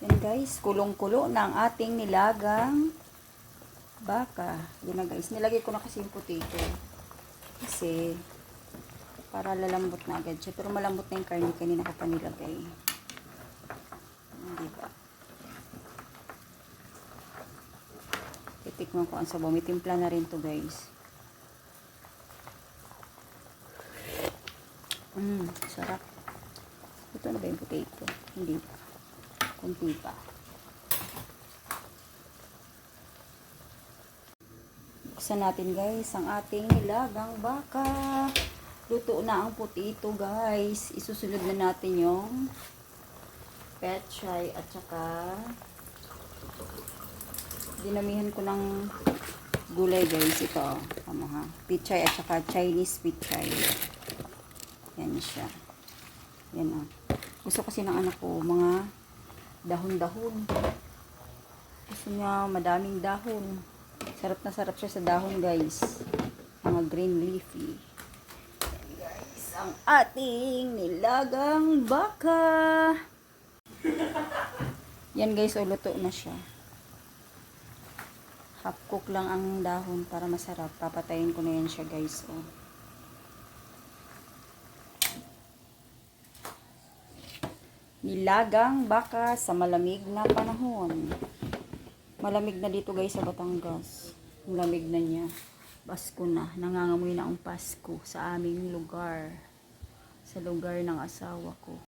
Yan guys, kulong-kulo na ang ating nilagang baka. Yan na guys, nilagay ko na kasi yung potato. Kasi, para lalambot na agad siya. Pero malambot na yung karne, kanina ko pa nilagay. Diba? Titikman ko ang sabaw. May timpla na rin to guys. Sarap. Ito na ba yung potato? Hindi pa. Kunti pa. Buksan natin guys ang ating nilagang baka. Luto na ang potato guys. Isusunod na natin yung pechay at saka dinamihan ko ng gulay guys. Ito. Ano ha? Pechay at saka Chinese pechay. Yan siya. Yan o. Gusto kasi ng anak ko mga dahon-dahon. Gusto niya madaming dahon. Sarap na sarap siya sa dahon guys. Mga green leafy. Yan guys. Ang ating nilagang baka. Yan guys. O luto na siya. Half cook lang ang dahon para masarap. Papatayin ko na yan siya guys. O. Nilagang baka sa malamig na panahon. Malamig na dito guys sa Batangas. Malamig na niya. Pasko na. Nangangamoy na ang Pasko sa aming lugar. Sa lugar ng asawa ko.